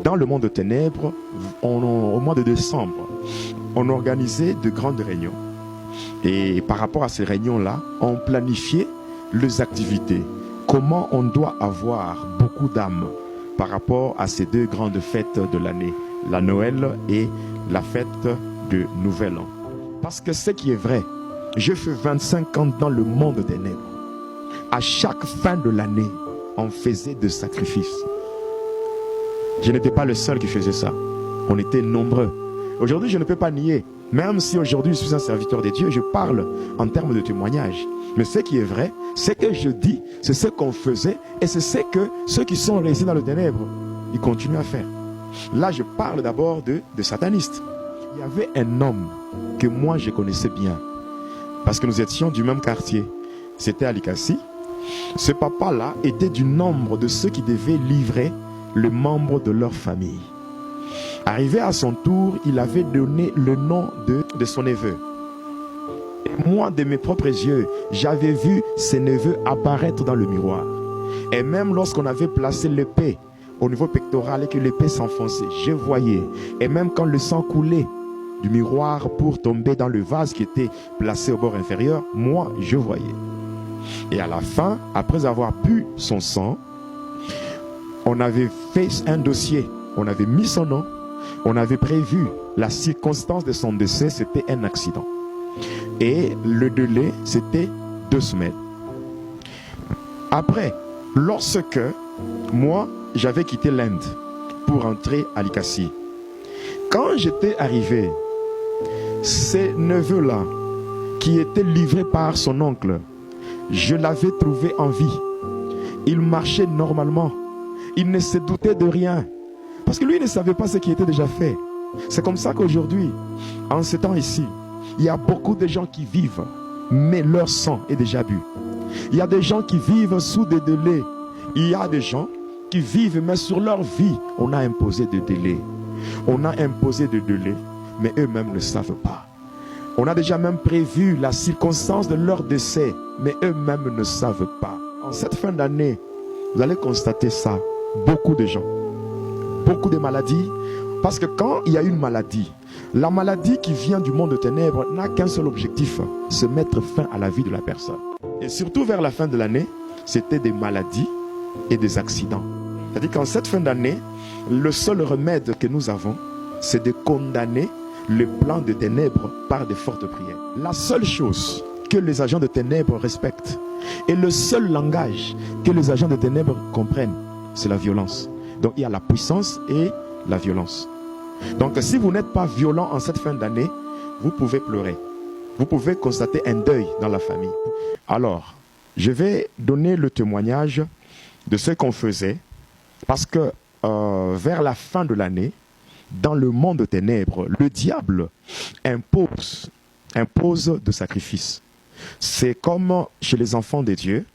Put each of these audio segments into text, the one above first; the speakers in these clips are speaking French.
dans le monde de ténèbres, au mois de décembre, on organisait de grandes réunions. Et par rapport à ces réunions-là, on planifiait les activités. Comment on doit avoir beaucoup d'âmes par rapport à ces deux grandes fêtes de l'année, la Noël et la fête de Nouvel An. Parce que ce qui est vrai, je fais 25 ans dans le monde des ténèbres. À chaque fin de l'année, on faisait des sacrifices. Je n'étais pas le seul qui faisait ça. On était nombreux. Aujourd'hui, je ne peux pas nier. Même si aujourd'hui je suis un serviteur de Dieu, je parle en termes de témoignage. Mais ce qui est vrai, ce que je dis, c'est ce qu'on faisait et c'est ce que ceux qui sont restés dans le ténèbre, ils continuent à faire. Là, je parle d'abord de satanistes. Il y avait un homme que moi je connaissais bien parce que nous étions du même quartier. C'était à Likassi. Ce papa-là était du nombre de ceux qui devaient livrer les membres de leur famille. Arrivé à son tour, il avait donné le nom de son neveu. Et moi, de mes propres yeux, j'avais vu ses neveux apparaître dans le miroir. Et même lorsqu'on avait placé l'épée au niveau pectoral et que l'épée s'enfonçait, je voyais. Et même quand le sang coulait du miroir pour tomber dans le vase qui était placé au bord inférieur, moi, je voyais. Et à la fin, après avoir bu son sang, on avait fait un dossier, on avait mis son nom, on avait prévu la circonstance de son décès, c'était un accident. Et le délai, c'était 2 semaines. Après, lorsque moi, j'avais quitté l'Inde pour entrer à Likassi, quand j'étais arrivé, ces neveux-là, qui étaient livrés par son oncle, je l'avais trouvé en vie. Il marchait normalement. Il ne se doutait de rien. Parce que lui ne savait pas ce qui était déjà fait. C'est comme ça qu'aujourd'hui, en ce temps ici, il y a beaucoup de gens qui vivent, mais leur sang est déjà bu. Il y a des gens qui vivent sous des délais. Il y a des gens qui vivent, mais sur leur vie, on a imposé des délais. On a imposé des délais, mais eux-mêmes ne savent pas. On a déjà même prévu la circonstance de leur décès, mais eux-mêmes ne savent pas. En cette fin d'année, vous allez constater ça. Beaucoup de gens, beaucoup de maladies, parce que quand il y a une maladie, la maladie qui vient du monde de ténèbres n'a qu'un seul objectif, se mettre fin à la vie de la personne. Et surtout vers la fin de l'année, c'était des maladies et des accidents. C'est-à-dire qu'en cette fin d'année, le seul remède que nous avons, c'est de condamner le plan de ténèbres par de fortes prières. La seule chose que les agents de ténèbres respectent et le seul langage que les agents de ténèbres comprennent, c'est la violence. Donc il y a la puissance et la violence. Donc si vous n'êtes pas violent en cette fin d'année, vous pouvez pleurer. Vous pouvez constater un deuil dans la famille. Alors, je vais donner le témoignage de ce qu'on faisait parce que vers la fin de l'année, dans le monde de ténèbres, le diable impose de sacrifices. C'est comme chez les enfants de Dieu,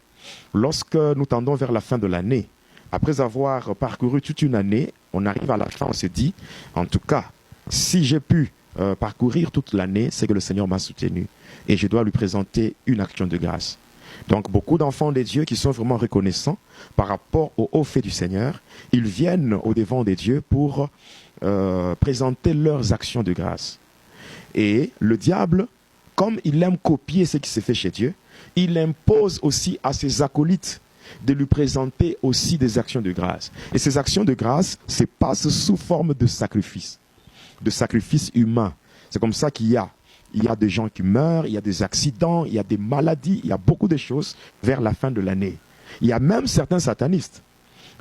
lorsque nous tendons vers la fin de l'année, après avoir parcouru toute une année, on arrive à la fin, on se dit, en tout cas, si j'ai pu parcourir toute l'année, c'est que le Seigneur m'a soutenu et je dois lui présenter une action de grâce. Donc beaucoup d'enfants de Dieu qui sont vraiment reconnaissants par rapport au haut fait du Seigneur, ils viennent au devant de Dieu pour présenter leurs actions de grâce. Et le diable, comme il aime copier ce qui se fait chez Dieu, il impose aussi à ses acolytes de lui présenter aussi des actions de grâce. Et ces actions de grâce se passent sous forme de sacrifices humains. C'est comme ça qu'il y a des gens qui meurent, il y a des accidents, il y a des maladies, il y a beaucoup de choses vers la fin de l'année. Il y a même certains satanistes,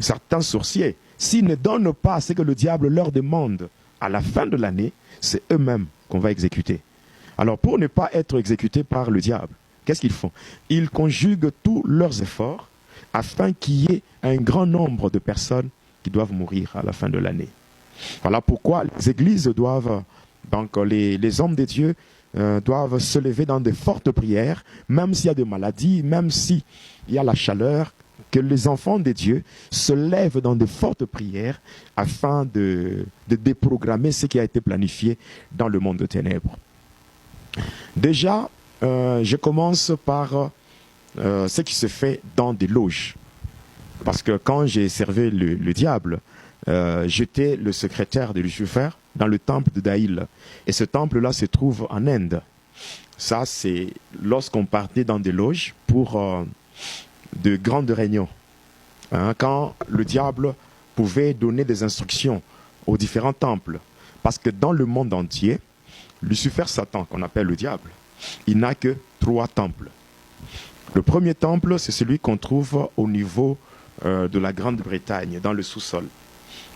certains sorciers, s'ils ne donnent pas ce que le diable leur demande à la fin de l'année, c'est eux-mêmes qu'on va exécuter. Alors pour ne pas être exécutés par le diable, qu'est-ce qu'ils font? Ils conjuguent tous leurs efforts afin qu'il y ait un grand nombre de personnes qui doivent mourir à la fin de l'année. Voilà pourquoi les églises doivent, donc les hommes de Dieu doivent se lever dans de fortes prières, même s'il y a des maladies, même s'il y a la chaleur, que les enfants de Dieu se lèvent dans de fortes prières afin de déprogrammer ce qui a été planifié dans le monde de ténèbres. Déjà, je commence par ce qui se fait dans des loges. Parce que quand j'ai servi le diable, j'étais le secrétaire de Lucifer dans le temple de Daïl. Et ce temple-là se trouve en Inde. Ça, c'est lorsqu'on partait dans des loges pour de grandes réunions. Hein, quand le diable pouvait donner des instructions aux différents temples. Parce que dans le monde entier, Lucifer, Satan, qu'on appelle le diable, il n'a que 3 temples. Le premier temple, c'est celui qu'on trouve au niveau de la Grande-Bretagne, dans le sous-sol.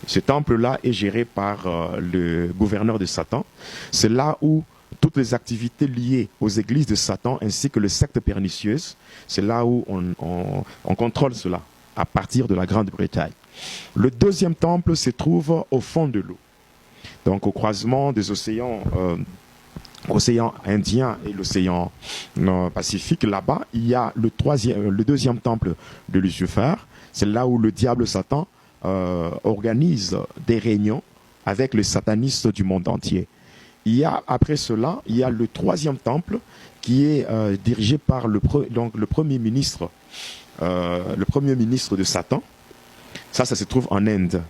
Ce temple-là est géré par le gouverneur de Satan. C'est là où toutes les activités liées aux églises de Satan ainsi que les sectes pernicieuses, c'est là où on contrôle cela, à partir de la Grande-Bretagne. Le deuxième temple se trouve au fond de l'eau. Donc au croisement des océans, l'océan Indien et l'océan Pacifique, là-bas, il y a le deuxième temple de Lucifer. C'est là où le diable Satan organise des réunions avec les satanistes du monde entier. Après cela, il y a le troisième temple qui est dirigé par le premier ministre de Satan. Ça se trouve en Inde.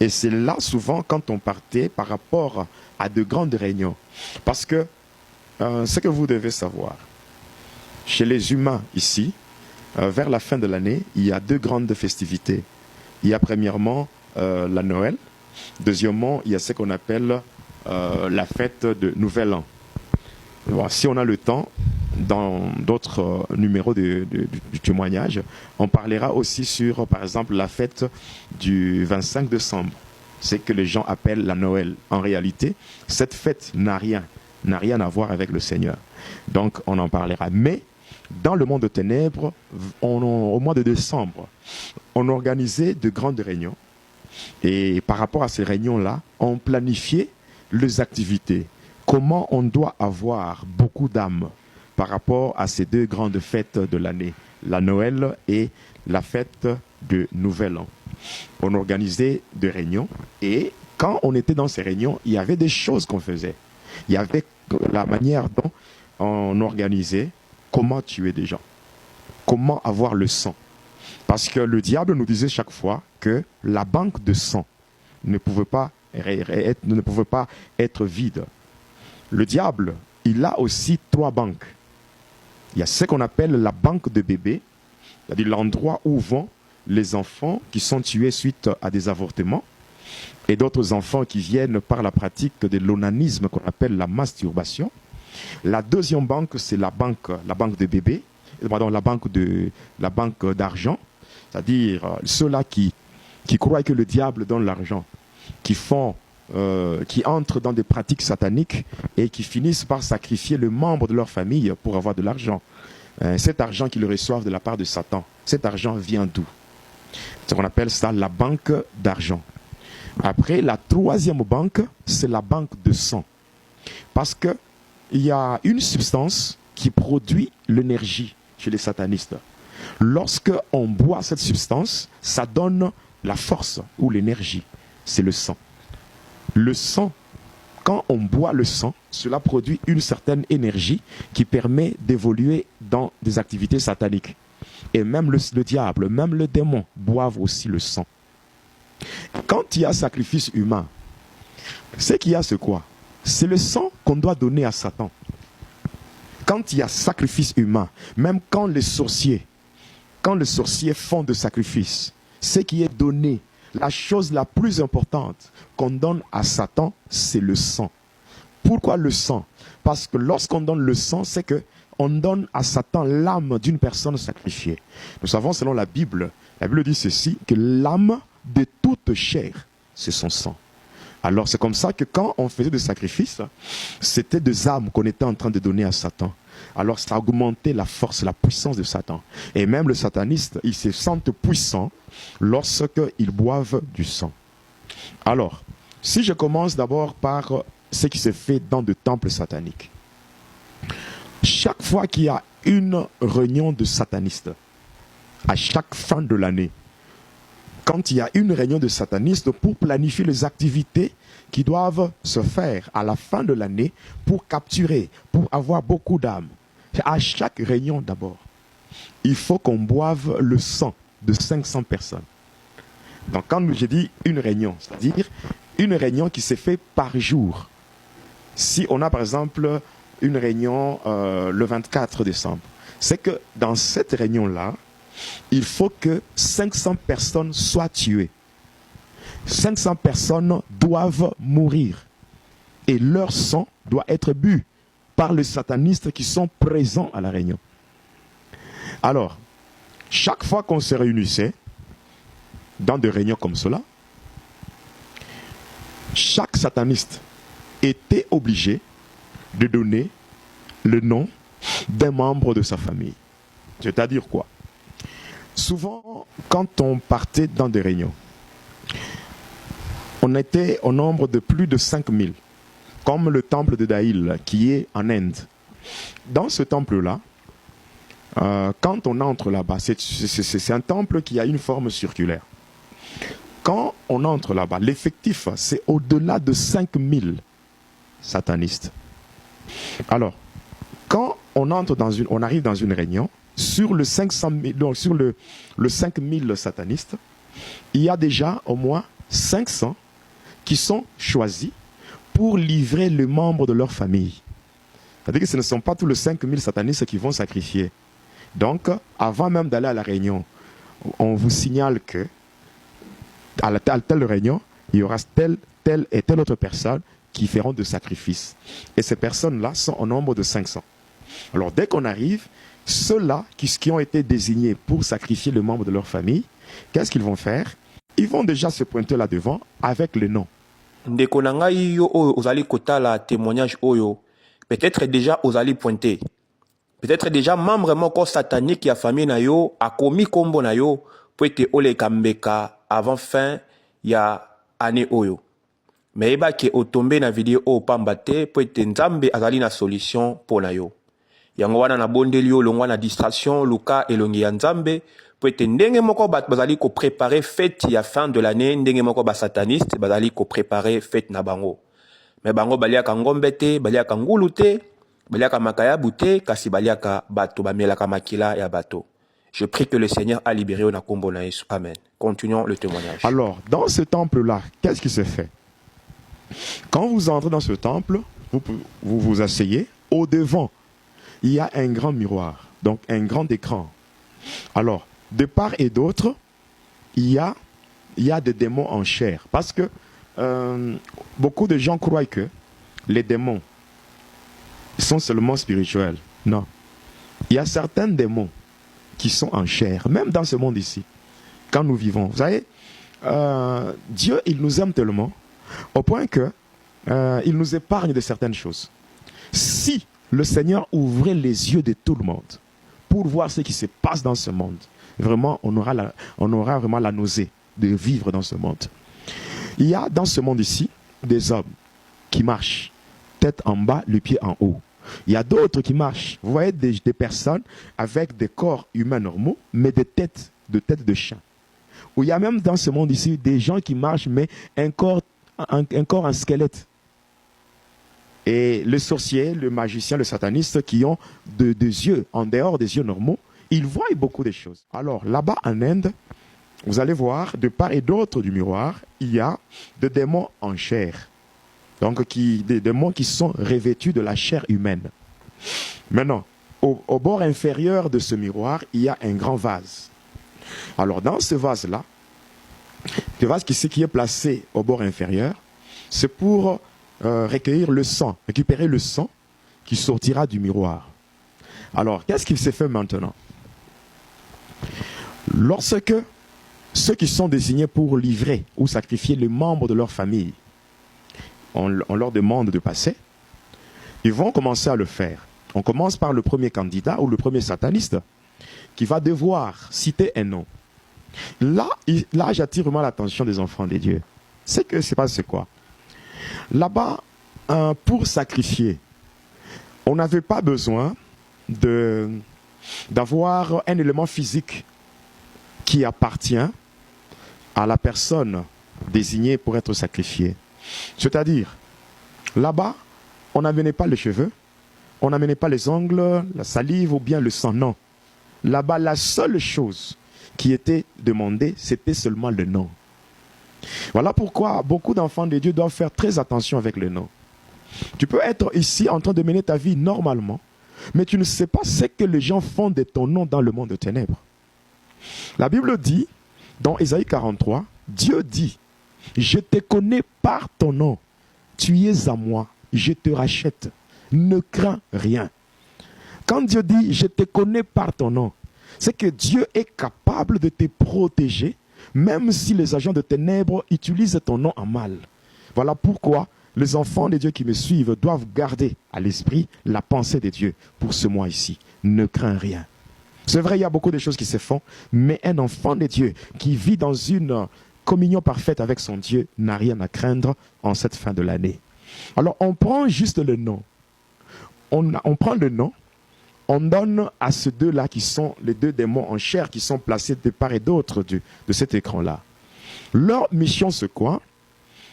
Et c'est là souvent quand on partait par rapport à de grandes réunions. Parce que ce que vous devez savoir, chez les humains ici, vers la fin de l'année, il y a 2 grandes festivités. Il y a premièrement la Noël. Deuxièmement, il y a ce qu'on appelle la fête de Nouvel An. Bon, si on a le temps, dans d'autres numéros du témoignage, on parlera aussi sur, par exemple, la fête du 25 décembre. C'est que les gens appellent la Noël. En réalité, cette fête n'a rien à voir avec le Seigneur. Donc, on en parlera. Mais, dans le monde de ténèbres, au mois de décembre, on organisait de grandes réunions. Et par rapport à ces réunions-là, on planifiait les activités. Comment on doit avoir beaucoup d'âmes par rapport à ces 2 grandes fêtes de l'année, la Noël et la fête de Nouvel An. On organisait des réunions et quand on était dans ces réunions, il y avait des choses qu'on faisait. Il y avait la manière dont on organisait comment tuer des gens, comment avoir le sang. Parce que le diable nous disait chaque fois que la banque de sang ne pouvait pas être vide. Le diable, il a aussi 3 banques. Il y a ce qu'on appelle la banque de bébés, c'est-à-dire l'endroit où vont les enfants qui sont tués suite à des avortements et d'autres enfants qui viennent par la pratique de l'onanisme qu'on appelle la masturbation. La deuxième banque, c'est la banque de bébés, pardon, la banque d'argent, c'est-à-dire ceux-là qui croient que le diable donne l'argent, qui entrent dans des pratiques sataniques et qui finissent par sacrifier le membre de leur famille pour avoir de l'argent. Cet argent qu'ils reçoivent de la part de Satan, cet argent vient d'où? C'est ce qu'on appelle ça la banque d'argent. Après, la troisième banque, c'est la banque de sang. Parce qu'il y a une substance qui produit l'énergie chez les satanistes. Lorsque on boit cette substance, ça donne la force ou l'énergie. C'est le sang. Le sang, quand on boit le sang, cela produit une certaine énergie qui permet d'évoluer dans des activités sataniques. Et même le diable, même le démon boivent aussi le sang. Quand il y a sacrifice humain, ce qu'il y a, c'est quoi? C'est le sang qu'on doit donner à Satan. Quand il y a sacrifice humain, même quand les sorciers font de sacrifice, ce qui est donné, la chose la plus importante qu'on donne à Satan, c'est le sang. Pourquoi le sang? Parce que lorsqu'on donne le sang, c'est qu'on donne à Satan l'âme d'une personne sacrifiée. Nous savons selon la Bible dit ceci, que l'âme de toute chair, c'est son sang. Alors c'est comme ça que quand on faisait des sacrifices, c'était des âmes qu'on était en train de donner à Satan. Alors ça augmentait la force, la puissance de Satan. Et même le sataniste, il se sent puissant lorsqu'ils boivent du sang. Alors, si je commence d'abord par ce qui se fait dans de temples sataniques. Chaque fois qu'il y a une réunion de satanistes, à chaque fin de l'année, quand il y a une réunion de satanistes pour planifier les activités qui doivent se faire à la fin de l'année pour capturer, pour avoir beaucoup d'âmes. À chaque réunion d'abord, il faut qu'on boive le sang de 500 personnes. Donc quand j'ai dit une réunion, c'est-à-dire une réunion qui s'est faite par jour. Si on a par exemple une réunion le 24 décembre, c'est que dans cette réunion-là, il faut que 500 personnes soient tuées. 500 personnes doivent mourir. Et leur sang doit être bu par les satanistes qui sont présents à la réunion. Alors, chaque fois qu'on se réunissait dans des réunions comme cela, chaque sataniste était obligé de donner le nom d'un membre de sa famille. C'est-à-dire quoi? Souvent, quand on partait dans des réunions, on était au nombre de plus de 5000, comme le temple de Daïl qui est en Inde. Dans ce temple-là, quand on entre là-bas, c'est un temple qui a une forme circulaire. Quand on entre là-bas, l'effectif, c'est au-delà de 5000 satanistes. Alors, quand on arrive dans une réunion, sur le 500 000, donc sur le 5000 satanistes, il y a déjà au moins 500 qui sont choisis pour livrer le membre de leur famille. C'est-à-dire que ce ne sont pas tous les 5000 satanistes qui vont sacrifier. Donc, avant même d'aller à la réunion, on vous signale que à telle réunion, il y aura telle et telle autre personne qui feront de sacrifices. Et ces personnes-là sont au nombre de 500. Alors, dès qu'on arrive, ceux-là qui ont été désignés pour sacrifier le membre de leur famille, qu'est-ce qu'ils vont faire? Ils vont déjà se pointer là devant avec le nom. Ndeko na ngai yo oyo ozali kotala témoignage oyo, peut-être déjà ozali pointé. Peut-être déjà membre moko satanique ya famille na yo akomi kombo na yo po ete oleka mbeka avant fin ya année oyo. Mais eba ke otombe na vidéo oyo pamba te po ete Nzambe azali na solution po na yo. Yango wana na bondeli yo longwa na distraction luka elongi ya Nzambe po ete ndenge moko bazali ko préparer fête ya fin de l'année, ndenge moko ba sataniste bazali ko préparer fête na bango. Mais bango baliaka ngombe te, baliaka ngulu te, baliaka makayabu te, kasi baliaka bato bamelaka makila ya bato. Je prie que le Seigneur a libéré na kombo na Yesu. Amen. Continuons le témoignage. Alors, dans ce temple-là, qu'est-ce qui se fait? Quand vous entrez dans ce temple, vous vous asseyez. Au devant, il y a un grand miroir, donc un grand écran. Alors, de part et d'autre, il y a des démons en chair. Parce que beaucoup de gens croient que les démons sont seulement spirituels. Non. Il y a certains démons qui sont en chair, même dans ce monde ici, quand nous vivons. Vous savez, Dieu, il nous aime tellement, au point que il nous épargne de certaines choses. Si le Seigneur ouvrait les yeux de tout le monde pour voir ce qui se passe dans ce monde, vraiment, on aura vraiment la nausée de vivre dans ce monde. Il y a dans ce monde ici des hommes qui marchent tête en bas, le pied en haut. Il y a d'autres qui marchent. Vous voyez des personnes avec des corps humains normaux, mais des têtes de chien. Ou il y a même dans ce monde ici des gens qui marchent, mais un corps en squelette. Et le sorcier, le magicien, le sataniste qui ont des yeux, en dehors des yeux normaux, ils voient beaucoup de choses. Alors là-bas en Inde, vous allez voir, de part et d'autre du miroir, il y a des démons en chair. Donc des démons qui sont revêtus de la chair humaine. Maintenant, au bord inférieur de ce miroir, il y a un grand vase. Alors dans ce vase-là, le vase qui est placé au bord inférieur, c'est pour recueillir le sang, récupérer le sang qui sortira du miroir. Alors, qu'est-ce qui s'est fait maintenant? Lorsque ceux qui sont désignés pour livrer ou sacrifier les membres de leur famille, on leur demande de passer, ils vont commencer à le faire. On commence par le premier candidat ou le premier sataniste qui va devoir citer un nom. Là j'attire vraiment l'attention des enfants de Dieu. C'est quoi? Là-bas, pour sacrifier, on n'avait pas besoin d'avoir un élément physique qui appartient à la personne désignée pour être sacrifiée. C'est-à-dire, là-bas, on n'amenait pas les cheveux, on n'amenait pas les ongles, la salive ou bien le sang, non. Là-bas, la seule chose qui était demandée, c'était seulement le nom. Voilà pourquoi beaucoup d'enfants de Dieu doivent faire très attention avec le nom. Tu peux être ici en train de mener ta vie normalement, mais tu ne sais pas ce que les gens font de ton nom dans le monde de ténèbres. La Bible dit, dans Ésaïe 43, Dieu dit, « Je te connais par ton nom, tu es à moi, je te rachète, ne crains rien. » Quand Dieu dit, « Je te connais par ton nom », c'est que Dieu est capable de te protéger, même si les agents de ténèbres utilisent ton nom en mal. Voilà pourquoi les enfants de Dieu qui me suivent doivent garder à l'esprit la pensée de Dieu pour ce mois ici. Ne crains rien. C'est vrai, il y a beaucoup de choses qui se font, mais un enfant de Dieu qui vit dans une communion parfaite avec son Dieu n'a rien à craindre en cette fin de l'année. Alors on prend juste le nom. On prend le nom, on donne à ces deux-là qui sont les deux démons en chair qui sont placés de part et d'autre de cet écran-là. Leur mission c'est quoi?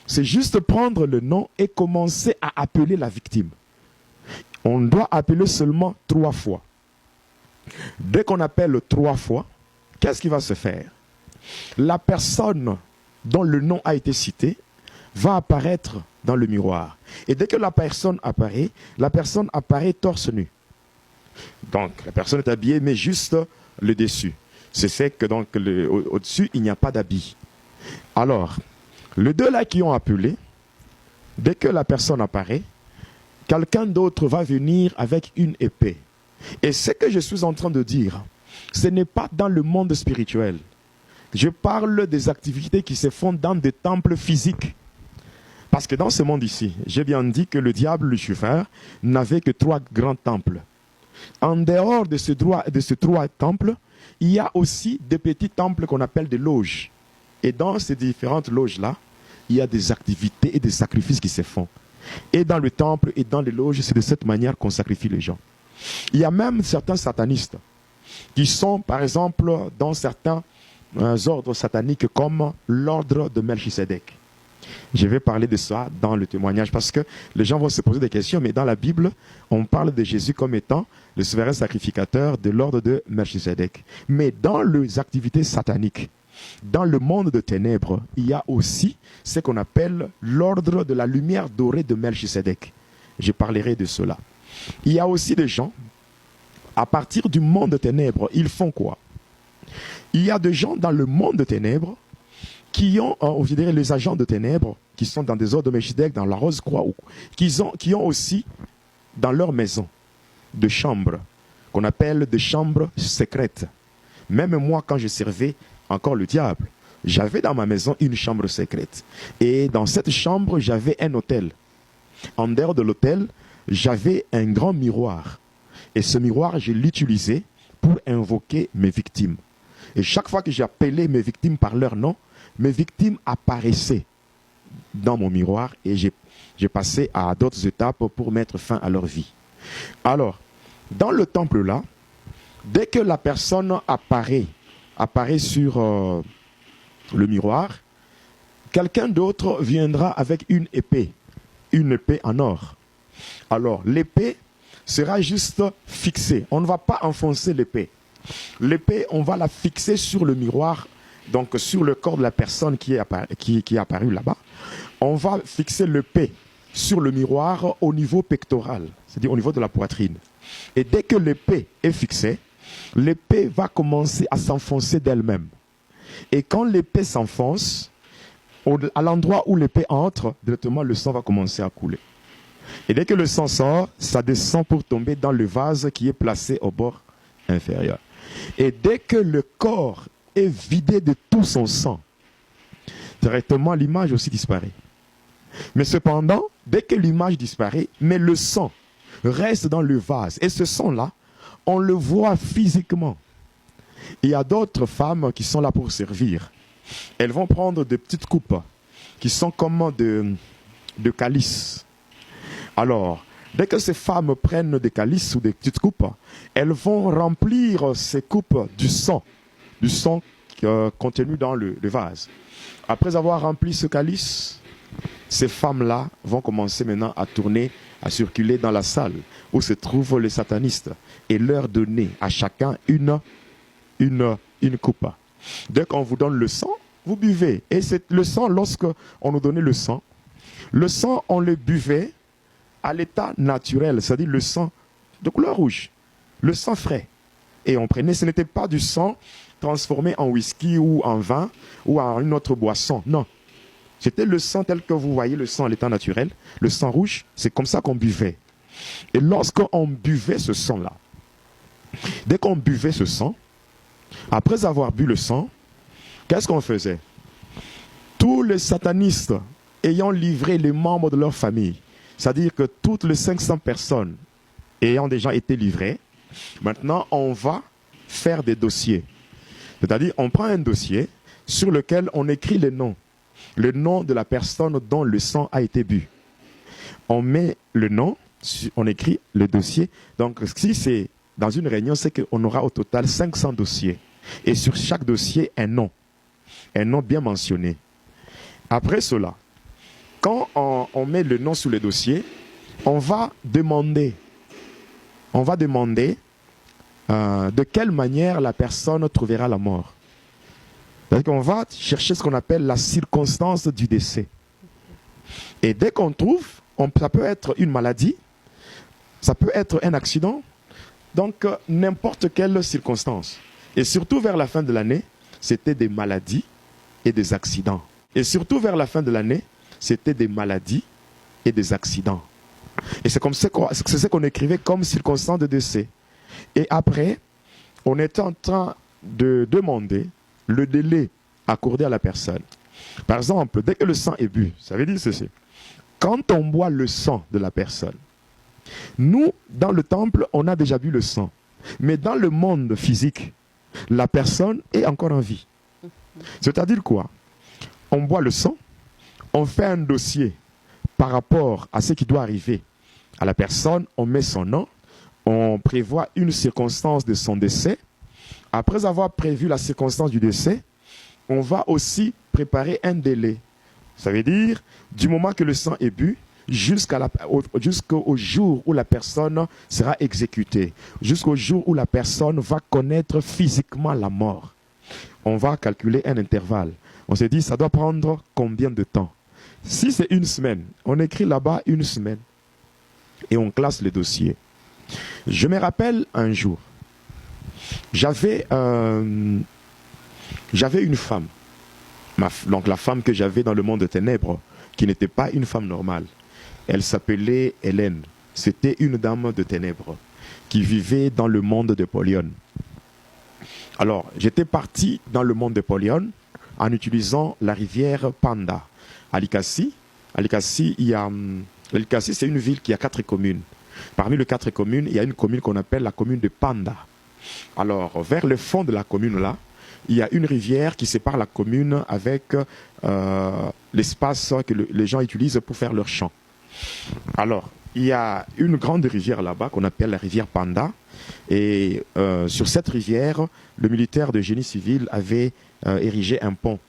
C'est juste prendre le nom et commencer à appeler la victime. On doit appeler seulement 3 fois. Dès qu'on appelle 3 fois, qu'est-ce qui va se faire? La personne dont le nom a été cité va apparaître dans le miroir. Et dès que la personne apparaît torse nu. Donc la personne est habillée, mais juste le dessus. C'est que donc au-dessus, il n'y a pas d'habit. Alors, les deux là qui ont appelé, dès que la personne apparaît, quelqu'un d'autre va venir avec une épée. Et ce que je suis en train de dire, ce n'est pas dans le monde spirituel. Je parle des activités qui se font dans des temples physiques. Parce que dans ce monde ici, j'ai bien dit que le diable Lucifer n'avait que 3 grands temples. En dehors de ces 3 temples, il y a aussi des petits temples qu'on appelle des loges. Et dans ces différentes loges-là, il y a des activités et des sacrifices qui se font. Et dans le temple et dans les loges, c'est de cette manière qu'on sacrifie les gens. Il y a même certains satanistes qui sont, par exemple, dans certains ordres sataniques comme l'ordre de Melchisédek. Je vais parler de ça dans le témoignage parce que les gens vont se poser des questions, mais dans la Bible, on parle de Jésus comme étant le souverain sacrificateur de l'ordre de Melchisédek. Mais dans les activités sataniques, dans le monde de ténèbres, il y a aussi ce qu'on appelle l'ordre de la lumière dorée de Melchisédek. Je parlerai de cela. Il y a aussi des gens, à partir du monde de ténèbres, ils font quoi? Il y a des gens dans le monde de ténèbres qui ont, je dirais, les agents de ténèbres, qui sont dans des ordres de Melchisédek, dans la Rose-Croix, qui ont aussi dans leur maison des chambres, qu'on appelle des chambres secrètes. Même moi, quand je servais encore le diable, j'avais dans ma maison une chambre secrète. Et dans cette chambre, j'avais un autel. En dehors de l'autel, j'avais un grand miroir. Et ce miroir, je l'utilisais pour invoquer mes victimes. Et chaque fois que j'appelais mes victimes par leur nom, mes victimes apparaissaient dans mon miroir et j'ai passé à d'autres étapes pour mettre fin à leur vie. Alors, dans le temple-là, dès que la personne apparaît sur le miroir, quelqu'un d'autre viendra avec une épée en or. Alors, l'épée sera juste fixée. On ne va pas enfoncer l'épée. L'épée, on va la fixer sur le miroir, donc sur le corps de la personne qui est apparue là-bas. On va fixer l'épée sur le miroir au niveau pectoral, c'est-à-dire au niveau de la poitrine. Et dès que l'épée est fixée, l'épée va commencer à s'enfoncer d'elle-même. Et quand l'épée s'enfonce, à l'endroit où l'épée entre, directement le sang va commencer à couler. Et dès que le sang sort, ça descend pour tomber dans le vase qui est placé au bord inférieur. Et dès que le corps est vidé de tout son sang, directement l'image aussi disparaît. Mais cependant, dès que l'image disparaît, mais le sang reste dans le vase. Et ce sang-là, on le voit physiquement. Il y a d'autres femmes qui sont là pour servir. Elles vont prendre des petites coupes qui sont comme de calices. Alors, dès que ces femmes prennent des calices ou des petites coupes, elles vont remplir ces coupes du sang contenu dans le vase. Après avoir rempli ce calice, ces femmes-là vont commencer maintenant à tourner, à circuler dans la salle où se trouvent les satanistes et leur donner à chacun une coupe. Dès qu'on vous donne le sang, vous buvez. Et c'est le sang, lorsqu'on nous donnait le sang, on le buvait à l'état naturel, c'est-à-dire le sang de couleur rouge, le sang frais. Et on prenait, ce n'était pas du sang transformé en whisky ou en vin ou en une autre boisson, non. C'était le sang tel que vous voyez le sang à l'état naturel, le sang rouge, c'est comme ça qu'on buvait. Et lorsqu'on buvait ce sang-là, dès qu'on buvait ce sang, après avoir bu le sang, qu'est-ce qu'on faisait? Tous les satanistes ayant livré les membres de leur famille, c'est-à-dire que toutes les 500 personnes ayant déjà été livrées, maintenant on va faire des dossiers. C'est-à-dire on prend un dossier sur lequel on écrit le nom de la personne dont le sang a été bu. On met le nom, on écrit le dossier. Donc si c'est dans une réunion, c'est qu'on aura au total 500 dossiers. Et sur chaque dossier, un nom bien mentionné. Après cela, quand on met le nom sur le dossier, on va demander de quelle manière la personne trouvera la mort. C'est-à-dire qu'on va chercher ce qu'on appelle la circonstance du décès. Et dès qu'on trouve, ça peut être une maladie, ça peut être un accident, donc n'importe quelle circonstance. Et surtout vers la fin de l'année, c'était des maladies et des accidents. Et surtout vers la fin de l'année, c'était des maladies et des accidents. Et c'est ce qu'on écrivait comme circonstance de décès. Et après, on était en train de demander le délai accordé à la personne. Par exemple, dès que le sang est bu, ça veut dire ceci. Quand on boit le sang de la personne, nous, dans le temple, on a déjà bu le sang. Mais dans le monde physique, la personne est encore en vie. C'est-à-dire quoi? On boit le sang, on fait un dossier par rapport à ce qui doit arriver à la personne, on met son nom, on prévoit une circonstance de son décès. Après avoir prévu la circonstance du décès, on va aussi préparer un délai. Ça veut dire, du moment que le sang est bu, jusqu'au jour où la personne sera exécutée, jusqu'au jour où la personne va connaître physiquement la mort. On va calculer un intervalle. On se dit, ça doit prendre combien de temps? Si c'est une semaine, on écrit là-bas une semaine et on classe le dossier. Je me rappelle un jour, j'avais une femme, donc la femme que j'avais dans le monde de ténèbres, qui n'était pas une femme normale. Elle s'appelait Hélène. C'était une dame de ténèbres qui vivait dans le monde de Polion. Alors, j'étais parti dans le monde de Polion en utilisant la rivière Panda. À Likassi, c'est une ville qui a 4 communes. Parmi les 4 communes, il y a une commune qu'on appelle la commune de Panda. Alors, vers le fond de la commune-là, il y a une rivière qui sépare la commune avec l'espace que les gens utilisent pour faire leurs champs. Alors, il y a une grande rivière là-bas qu'on appelle la rivière Panda. Et sur cette rivière, le militaire de génie civil avait érigé un pont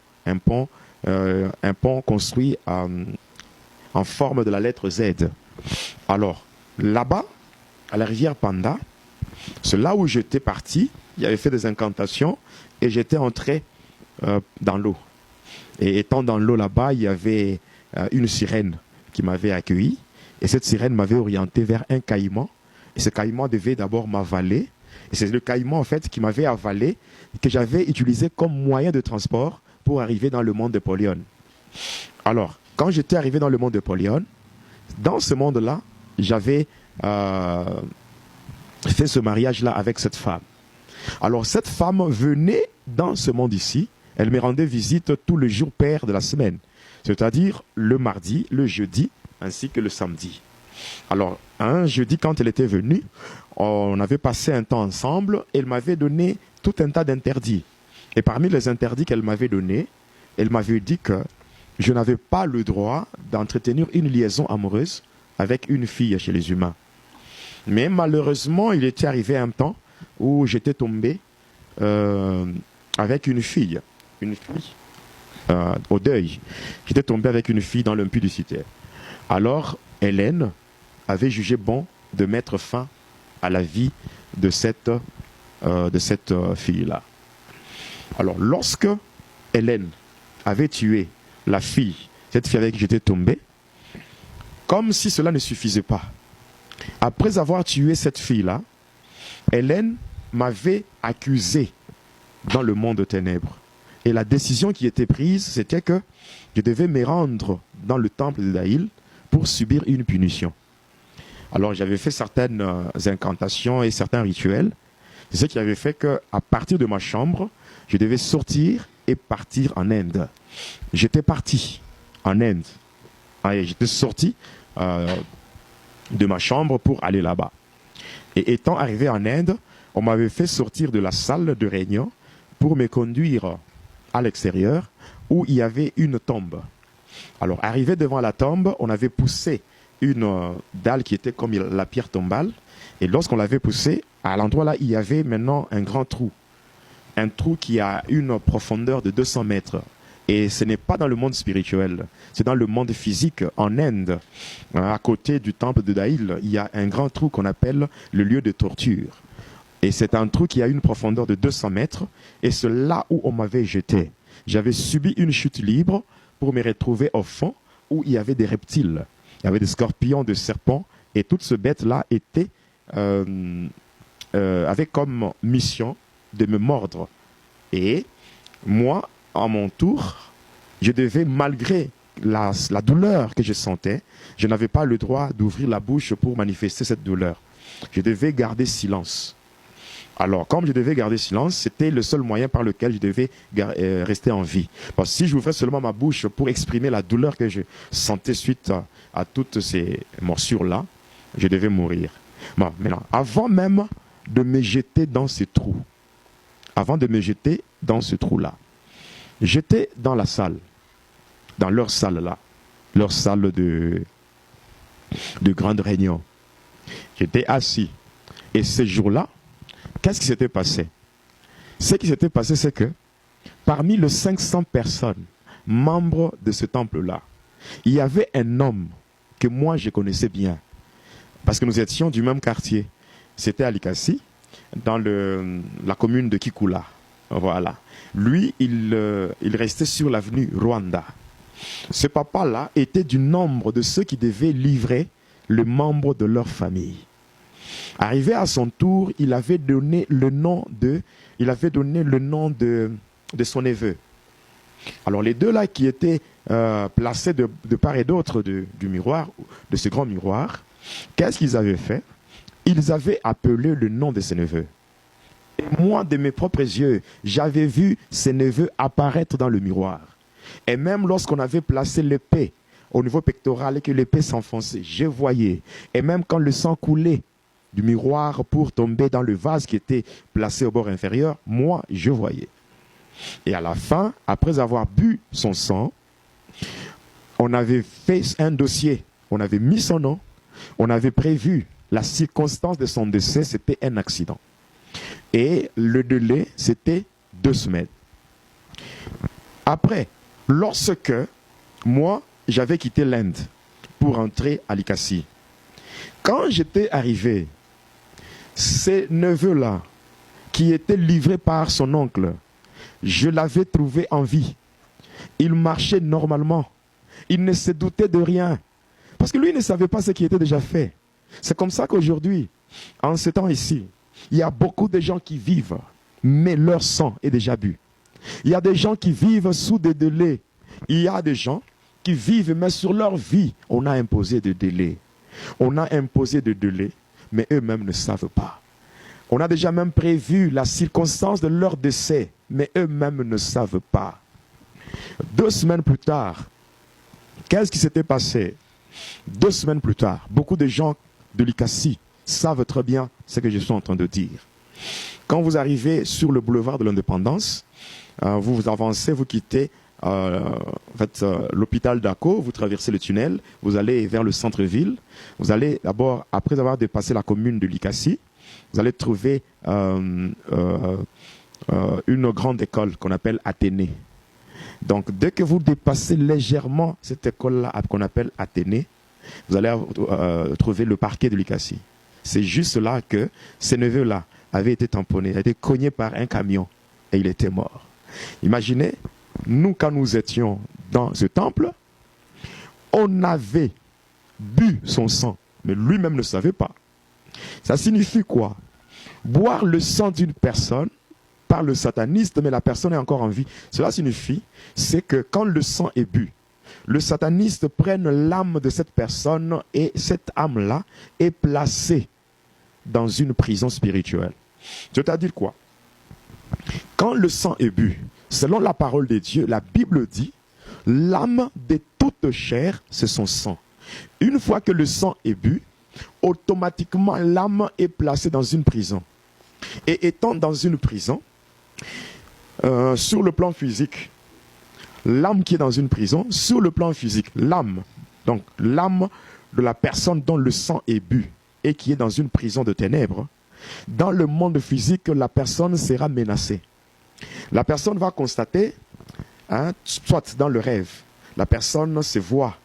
construit en forme de la lettre Z. Alors, là-bas, à la rivière Panda, c'est là où j'étais parti. Il avait fait des incantations et j'étais entré dans l'eau. Et étant dans l'eau là-bas, il y avait une sirène qui m'avait accueilli. Et cette sirène m'avait orienté vers un caïman. Et ce caïman devait d'abord m'avaler. Et c'est le caïman en fait qui m'avait avalé, que j'avais utilisé comme moyen de transport pour arriver dans le monde de Polion. Alors, quand j'étais arrivé dans le monde de Polion, dans ce monde-là, j'avais fait ce mariage-là avec cette femme. Alors, cette femme venait dans ce monde ici, elle me rendait visite tous les jours pairs de la semaine, c'est-à-dire le mardi, le jeudi, ainsi que le samedi. Alors, un jeudi, quand elle était venue, on avait passé un temps ensemble, et elle m'avait donné tout un tas d'interdits. Et parmi les interdits qu'elle m'avait donnés, elle m'avait dit que je n'avais pas le droit d'entretenir une liaison amoureuse avec une fille chez les humains. Mais malheureusement, il était arrivé un temps où j'étais tombé avec une fille au deuil. J'étais tombé avec une fille dans l'impudicité. Alors, Hélène avait jugé bon de mettre fin à la vie de cette fille-là. Alors, lorsque Hélène avait tué la fille, cette fille avec qui j'étais tombé, comme si cela ne suffisait pas. Après avoir tué cette fille-là, Hélène m'avait accusé dans le monde des ténèbres. Et la décision qui était prise, c'était que je devais me rendre dans le temple de Daïl pour subir une punition. Alors j'avais fait certaines incantations et certains rituels. C'est ce qui avait fait qu'à partir de ma chambre, je devais sortir et partir en Inde. J'étais parti en Inde. J'étais sorti de ma chambre pour aller là-bas. Et étant arrivé en Inde, on m'avait fait sortir de la salle de réunion pour me conduire à l'extérieur où il y avait une tombe. Alors, arrivé devant la tombe, on avait poussé une dalle qui était comme la pierre tombale. Et lorsqu'on l'avait poussée, à l'endroit là, il y avait maintenant un grand trou. Un trou qui a une profondeur de 200 mètres. Et ce n'est pas dans le monde spirituel, c'est dans le monde physique, en Inde. À côté du temple de Daïl, il y a un grand trou qu'on appelle le lieu de torture. Et c'est un trou qui a une profondeur de 200 mètres. Et c'est là où on m'avait jeté. J'avais subi une chute libre pour me retrouver au fond où il y avait des reptiles. Il y avait des scorpions, des serpents. Et toutes ces bêtes-là étaient avait comme mission de me mordre. Et moi, à mon tour, je devais, malgré la douleur que je sentais, je n'avais pas le droit d'ouvrir la bouche pour manifester cette douleur. Je devais garder silence. Alors, comme je devais garder silence, c'était le seul moyen par lequel je devais rester en vie. Parce que si j'ouvrais seulement ma bouche pour exprimer la douleur que je sentais suite à toutes ces morsures-là, je devais mourir. Bon, maintenant, avant même de me jeter dans ce trou, j'étais dans la salle, dans leur salle là, leur salle de grande réunion. J'étais assis. Et ce jour-là, qu'est-ce qui s'était passé? Ce qui s'était passé, c'est que parmi les 500 personnes, membres de ce temple-là, il y avait un homme que moi je connaissais bien. Parce que nous étions du même quartier. C'était à Likasi, dans la commune de Kikula. Voilà. Lui, il restait sur l'avenue Rwanda. Ce papa-là était du nombre de ceux qui devaient livrer le membre de leur famille. Arrivé à son tour, il avait donné le nom de son neveu. Alors les deux là qui étaient placés de part et d'autre du miroir, de ce grand miroir, qu'est-ce qu'ils avaient fait? Ils avaient appelé le nom de ses neveux. Et moi, de mes propres yeux, j'avais vu ses neveux apparaître dans le miroir. Et même lorsqu'on avait placé l'épée au niveau pectoral et que l'épée s'enfonçait, je voyais. Et même quand le sang coulait du miroir pour tomber dans le vase qui était placé au bord inférieur, moi, je voyais. Et à la fin, après avoir bu son sang, on avait fait un dossier, on avait mis son nom, on avait prévu la circonstance de son décès, c'était un accident. Et le délai, c'était 2 semaines. Après, lorsque moi, j'avais quitté l'Inde pour entrer à Likasi, quand j'étais arrivé, ces neveux-là, qui étaient livrés par son oncle, je l'avais trouvé en vie. Il marchait normalement. Il ne se doutait de rien. Parce que lui, il ne savait pas ce qui était déjà fait. C'est comme ça qu'aujourd'hui, en ce temps ici, il y a beaucoup de gens qui vivent, mais leur sang est déjà bu. Il y a des gens qui vivent sous des délais. Il y a des gens qui vivent, mais sur leur vie, on a imposé des délais. On a imposé des délais, mais eux-mêmes ne savent pas. On a déjà même prévu la circonstance de leur décès, mais eux-mêmes ne savent pas. 2 semaines plus tard, qu'est-ce qui s'était passé? 2 semaines plus tard, beaucoup de gens de Likasi savent très bien ce que je suis en train de dire. Quand vous arrivez sur le boulevard de l'Indépendance, vous avancez, vous quittez l'hôpital d'Ako, vous traversez le tunnel, vous allez vers le centre-ville. Vous allez d'abord, après avoir dépassé la commune de Likasi, vous allez trouver une grande école qu'on appelle Athénée. Donc, dès que vous dépassez légèrement cette école-là qu'on appelle Athénée, vous allez trouver le parquet de Likasi. C'est juste là que ce neveu-là avait été tamponné, a été cogné par un camion et il était mort. Imaginez, nous, quand nous étions dans ce temple, on avait bu son sang, mais lui-même ne savait pas. Ça signifie quoi? Boire le sang d'une personne par le sataniste, mais la personne est encore en vie. Cela signifie, c'est que quand le sang est bu, le sataniste prenne l'âme de cette personne et cette âme-là est placée dans une prison spirituelle. C'est-à-dire quoi? Quand le sang est bu, selon la parole de Dieu, la Bible dit, l'âme de toute chair, c'est son sang. Une fois que le sang est bu, automatiquement l'âme est placée dans une prison. Et étant dans une prison, sur le plan physique, l'âme qui est dans une prison, sur le plan physique, l'âme, donc l'âme de la personne dont le sang est bu et qui est dans une prison de ténèbres, dans le monde physique, la personne sera menacée. La personne va constater, soit dans le rêve, la personne se voit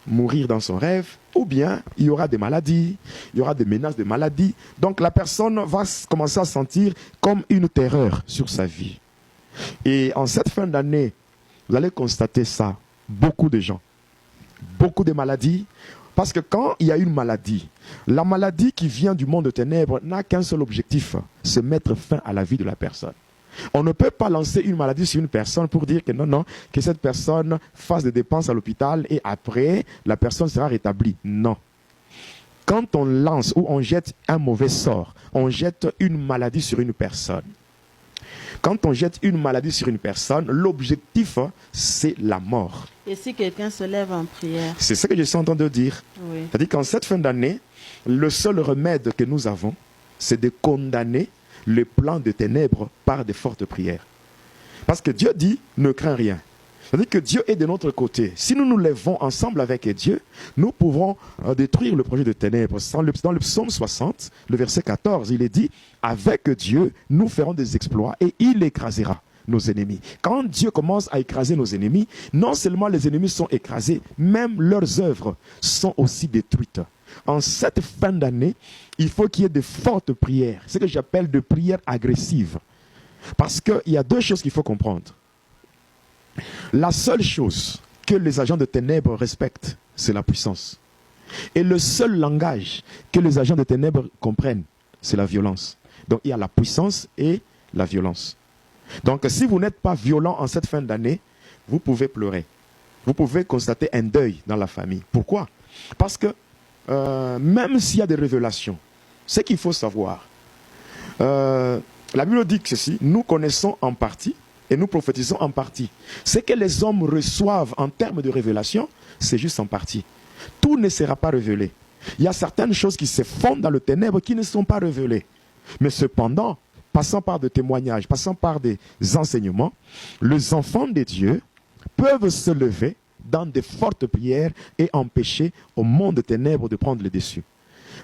mourir dans son rêve, ou bien il y aura des maladies, il y aura des menaces de maladies. Donc la personne va commencer à sentir comme une terreur sur sa vie. Et en cette fin d'année, vous allez constater ça, beaucoup de gens, beaucoup de maladies, parce que quand il y a une maladie, la maladie qui vient du monde de ténèbres n'a qu'un seul objectif, c'est mettre fin à la vie de la personne. On ne peut pas lancer une maladie sur une personne pour dire que non, que cette personne fasse des dépenses à l'hôpital et après, la personne sera rétablie. Non. Quand on lance ou on jette un mauvais sort, on jette une maladie sur une personne. Quand on jette une maladie sur une personne, l'objectif, c'est la mort. Et si quelqu'un se lève en prière? C'est ce que je suis en train de dire. Oui. C'est-à-dire qu'en cette fin d'année, le seul remède que nous avons, c'est de condamner le plan de ténèbres par de fortes prières. Parce que Dieu dit, ne crains rien. C'est-à-dire que Dieu est de notre côté. Si nous nous lèvons ensemble avec Dieu, nous pouvons détruire le projet de ténèbres. Dans le psaume 60, le verset 14, il est dit, avec Dieu, nous ferons des exploits et il écrasera nos ennemis. Quand Dieu commence à écraser nos ennemis, non seulement les ennemis sont écrasés, même leurs œuvres sont aussi détruites. En cette fin d'année, il faut qu'il y ait de fortes prières. C'est ce que j'appelle de prières agressives. Parce qu'il y a deux choses qu'il faut comprendre. La seule chose que les agents de ténèbres respectent, c'est la puissance. Et le seul langage que les agents de ténèbres comprennent, c'est la violence. Donc il y a la puissance et la violence. Donc si vous n'êtes pas violent en cette fin d'année, vous pouvez pleurer. Vous pouvez constater un deuil dans la famille. Pourquoi? Parce que même s'il y a des révélations, ce qu'il faut savoir, la Bible dit que ceci, nous connaissons en partie et nous prophétisons en partie. Ce que les hommes reçoivent en termes de révélation, c'est juste en partie. Tout ne sera pas révélé. Il y a certaines choses qui se font dans le ténèbre qui ne sont pas révélées. Mais cependant, passant par des témoignages, passant par des enseignements, les enfants de Dieu peuvent se lever dans de fortes prières et empêcher au monde de ténèbres de prendre le dessus.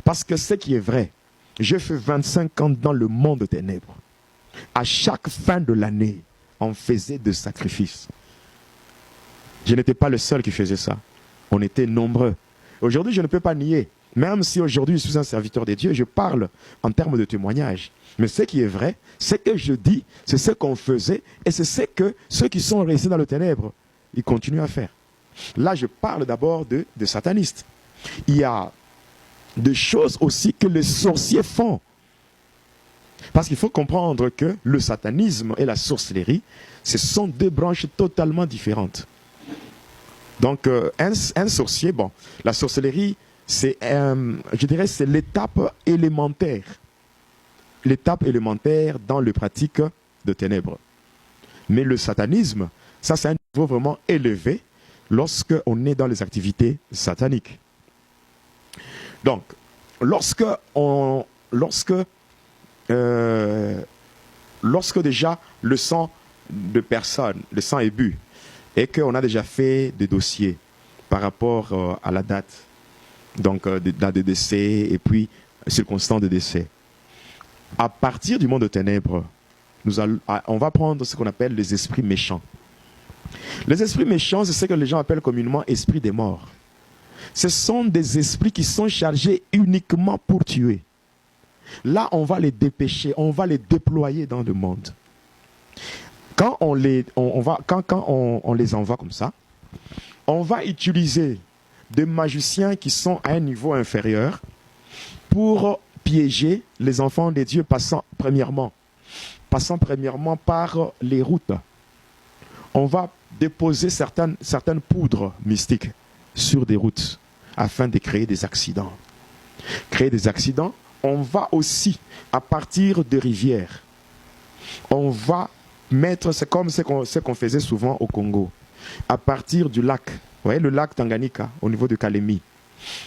Parce que ce qui est vrai, j'ai fait 25 ans dans le monde de ténèbres. À chaque fin de l'année, on faisait des sacrifices. Je n'étais pas le seul qui faisait ça. On était nombreux. Aujourd'hui, je ne peux pas nier. Même si aujourd'hui je suis un serviteur de Dieu, je parle en termes de témoignage. Mais ce qui est vrai, ce que je dis, c'est ce qu'on faisait et c'est ce que ceux qui sont restés dans le ténèbre, ils continuent à faire. Là, je parle d'abord de satanistes. Il y a des choses aussi que les sorciers font. Parce qu'il faut comprendre que le satanisme et la sorcellerie, ce sont deux branches totalement différentes. Donc, un sorcier, bon, la sorcellerie, c'est, je dirais, c'est l'étape élémentaire. L'étape élémentaire dans le pratique de ténèbres. Mais le satanisme, ça c'est un niveau vraiment élevé lorsqu'on est dans les activités sataniques. Donc, lorsque déjà le sang de personne, le sang est bu, et qu'on a déjà fait des dossiers par rapport à la date, donc date de décès et puis circonstances de décès. À partir du monde de ténèbres, on va prendre ce qu'on appelle les esprits méchants. Les esprits méchants, c'est ce que les gens appellent communément esprits des morts. Ce sont des esprits qui sont chargés uniquement pour tuer. Là, on va les dépêcher, on va les déployer dans le monde. Quand on les envoie comme ça, on va utiliser des magiciens qui sont à un niveau inférieur pour piéger les enfants de Dieu passant premièrement par les routes. On va déposer certaines poudres mystiques sur des routes afin de créer des accidents. Créer des accidents, on va aussi, à partir de rivières, on va mettre, c'est comme ce qu'on faisait souvent au Congo, à partir du lac, vous voyez le lac Tanganyika, au niveau de Kalemi.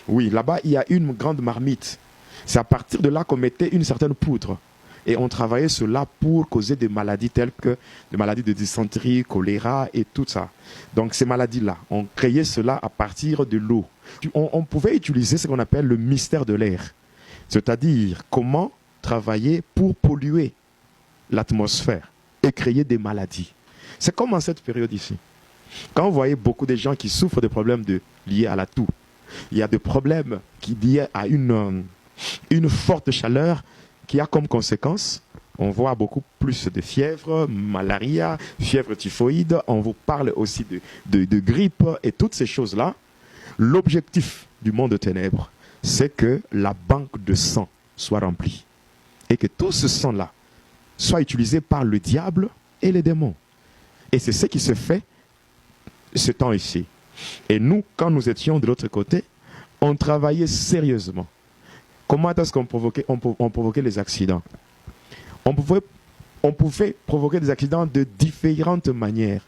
Oui, là-bas, il y a une grande marmite. C'est à partir de là qu'on mettait une certaine poudre. Et on travaillait cela pour causer des maladies telles que des maladies de dysenterie, choléra et tout ça. Donc ces maladies-là, on créait cela à partir de l'eau. On pouvait utiliser ce qu'on appelle le mystère de l'air. C'est-à-dire comment travailler pour polluer l'atmosphère et créer des maladies. C'est comme en cette période ici. Quand vous voyez beaucoup de gens qui souffrent de problèmes liés à la toux, il y a des problèmes qui liés à une forte chaleur qui a comme conséquence, on voit beaucoup plus de fièvre, malaria, fièvre typhoïde, on vous parle aussi de grippe et toutes ces choses-là. L'objectif du monde de ténèbres, c'est que la banque de sang soit remplie et que tout ce sang-là soit utilisé par le diable et les démons. Et c'est ce qui se fait ce temps ici. Et nous, quand nous étions de l'autre côté, on travaillait sérieusement. Comment est-ce qu'on provoquait les accidents? On pouvait provoquer des accidents de différentes manières.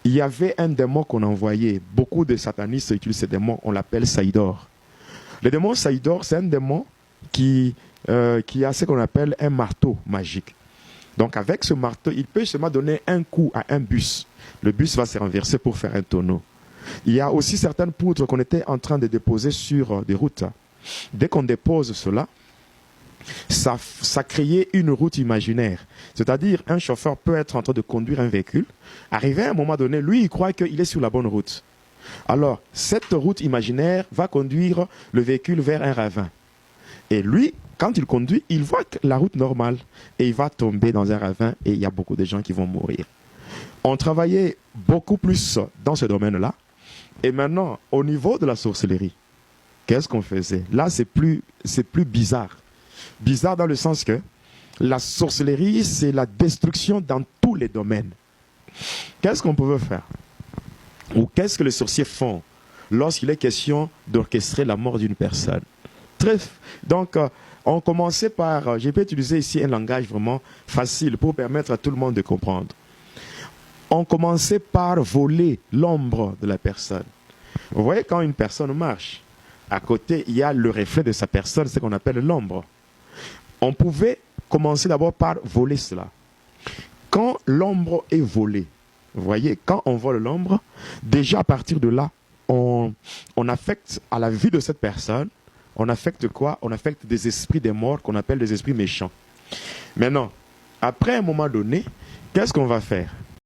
Il y avait un démon qu'on envoyait. Beaucoup de satanistes utilisent ce démon, on l'appelle Saïdor. Le démon Saïdor, c'est un démon qui a ce qu'on appelle un marteau magique. Donc avec ce marteau, il peut seulement donner un coup à un bus. Le bus va se renverser pour faire un tonneau. Il y a aussi certaines poudres qu'on était en train de déposer sur des routes. Dès qu'on dépose cela, ça créait une route imaginaire. C'est-à-dire, un chauffeur peut être en train de conduire un véhicule, arriver à un moment donné, lui, il croit qu'il est sur la bonne route. Alors, cette route imaginaire va conduire le véhicule vers un ravin. Et lui, quand il conduit, il voit la route normale. Et il va tomber dans un ravin et il y a beaucoup de gens qui vont mourir. On travaillait beaucoup plus dans ce domaine-là. Et maintenant, au niveau de la sorcellerie, qu'est-ce qu'on faisait? Là, c'est plus bizarre. Bizarre dans le sens que la sorcellerie, c'est la destruction dans tous les domaines. Qu'est-ce qu'on pouvait faire? Ou qu'est-ce que les sorciers font lorsqu'il est question d'orchestrer la mort d'une personne? Donc, on commençait par... Je peux utiliser ici un langage vraiment facile pour permettre à tout le monde de comprendre. On commençait par voler l'ombre de la personne. Vous voyez, quand une personne marche, à côté, il y a le reflet de sa personne, ce qu'on appelle l'ombre. On pouvait commencer d'abord par voler cela. Quand l'ombre est volée, vous voyez, quand on vole l'ombre, déjà à partir de là, on affecte à la vie de cette personne, on affecte quoi? On affecte des esprits des morts qu'on appelle des esprits méchants. Maintenant, après un moment donné, qu'est-ce qu'on va faire?